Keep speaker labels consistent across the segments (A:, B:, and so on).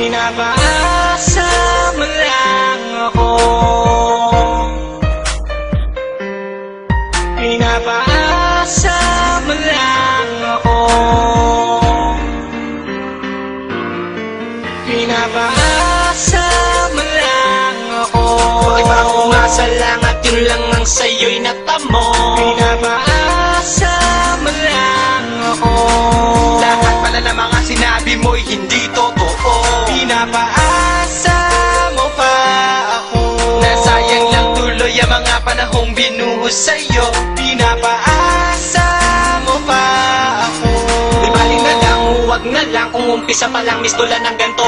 A: Pinapaasa mo lang ako. Pinapaasa mo lang ako. Pinapaasa mo lang ako. Bakit ba umasa lang at yun lang ang sa'yo'y natamo? Pinapaasa mo lang ako.
B: Lahat pala ng mga sinabi mo'y hindi totoo.
A: Pinapaasa mo pa ako.
B: Nasayang lang tuloy ang mga panahong binuhos sa'yo.
A: Pinapaasa mo pa ako.
B: Di bali na lang, huwag na lang. Kung umpisa pa lang, mistulan ng ganto.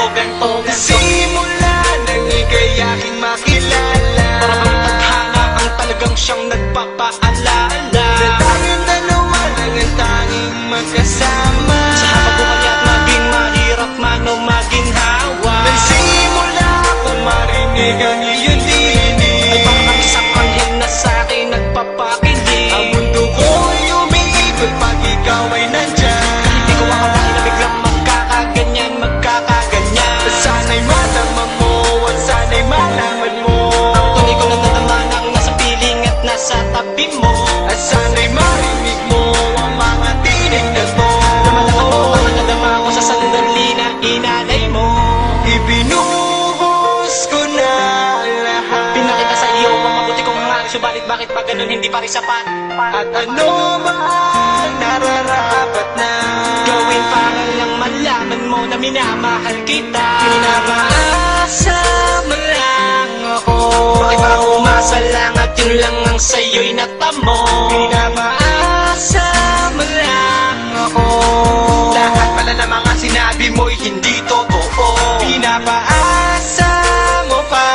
A: Simula nang ika'y aking makilala,
B: Para bang tadhana ang talagang siyang nagpapaalala
A: na tayong dalawa lang ang tanging magkasama.
B: Sa pagbuhay at maging mahirap man o maging hawa.
A: Nagsimula akong marinig ang iyong tinig,
B: Ay parang isang anghel na sa'kin nagpapakilig.
A: ang mundo ko'y umiikot pag ikaw ay nandyan.
B: Hindi ko akalain na biglang magkakaganyan.
A: Sana'y madama mo at sana'y malaman mo
B: Ang tunay ko nadadama nang nasa piling at nasa tabi mo.
A: at sana'y marinig mo ang mga tinig na to.
B: Namalaman mo ang nadama ko sa sandali na inalay mo.
A: Ibinuhos ko na lahat,
B: Pinakita sa iyo ang mabuti kong hangarin. Subalit bakit pa ganun hindi pa rin sapat?
A: at ano ba ang nararapat na
B: Gawin para lang malaman mo na minamahal kita.
A: pinapaasa mo lang ako.
B: Bakit ba umasa lang at yun lang ang sa'yo'y natamo?
A: Pinapaasa mo lang ako.
B: Lahat pala ng mga sinabi mo'y hindi totoo.
A: Pinapaasa mo pa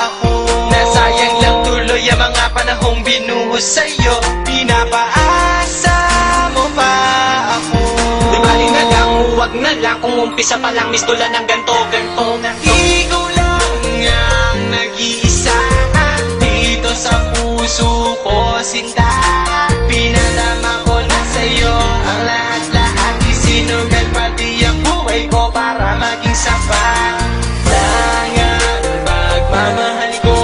A: ako.
B: Nasayang lang tuloy ang mga panahong binuhos sa'yo.
A: Pinapaasa mo pa ako.
B: Di bali na lang, huwag na lang. Kung umpisa pa lang, mistulan ng ganto.
A: Ikaw lang ang nag-iisa dito sa puso ko, sinta. Pinadama ko na sa'yo ang lahat-lahat. Isinugal pati ang buhay ko para maging sapat lang ang pagmamahal ko,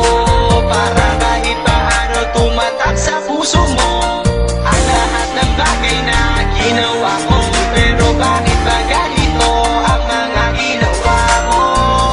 A: para kahit paano tumatak sa puso mo ang lahat ng bagay na ginawa ko. Pero bakit ba ganito ang mga ginawa mo?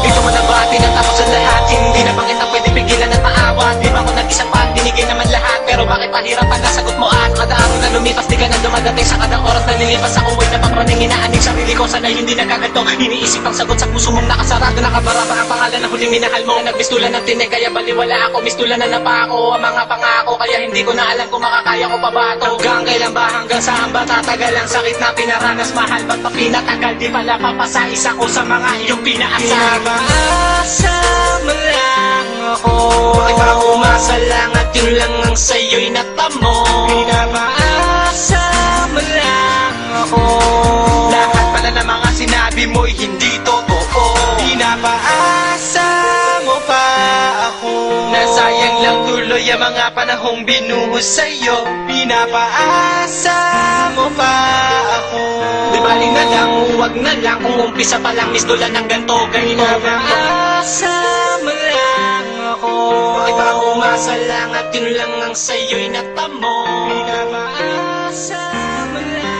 B: Ikaw man ang bati na tapos ang lahat. Hindi na ba kita pwede pigilan at maawat? Di ba ako nag-isang pa, binigay naman lahat. Pero bakit pahirapan na sagot mo at kada araw na lumipas, di ka na dumadating sa kada oras na nilipas. Ako ay napapraning inaaning sarili ko, sana hindi nagkaganto. Iniisip ang sagot sa puso mong nakasarado, nakabara pa ang pangalan na huling minahal mo. Nagmistulan ng tinig kaya baliwala ako, mistulan na pa ako ang mga pangako, kaya hindi ko na alam kung makakaya ko pa ba ito. Hanggang kailan ba, hanggang saan ba tatagal ang sakit na pinaranas? Mahal ba't pa pinatagal? Di pala papasais ako sa mga iyong pinaasal.
A: Pinapaasa mo lang ako.
B: Bakit ba umasa lang at yun lang ang sa'yo'y natamo?
A: Pinapaasa mo lang ako.
B: Lahat pala ng mga sinabi mo'y hindi totoo.
A: Pinapaasa mo pa ako.
B: Nasayang lang tuloy ang mga panahong binuhos sa'yo.
A: Pinapaasa mo pa ako.
B: Di bali na lang, huwag na lang. Kung umpisa pa lang, mistulan ng ganto.
A: Pinapaasa mo lang ako.
B: Bakit ba umasa lang at yun lang ang sa'yo'y natamo?
A: Pinapaasa mo lang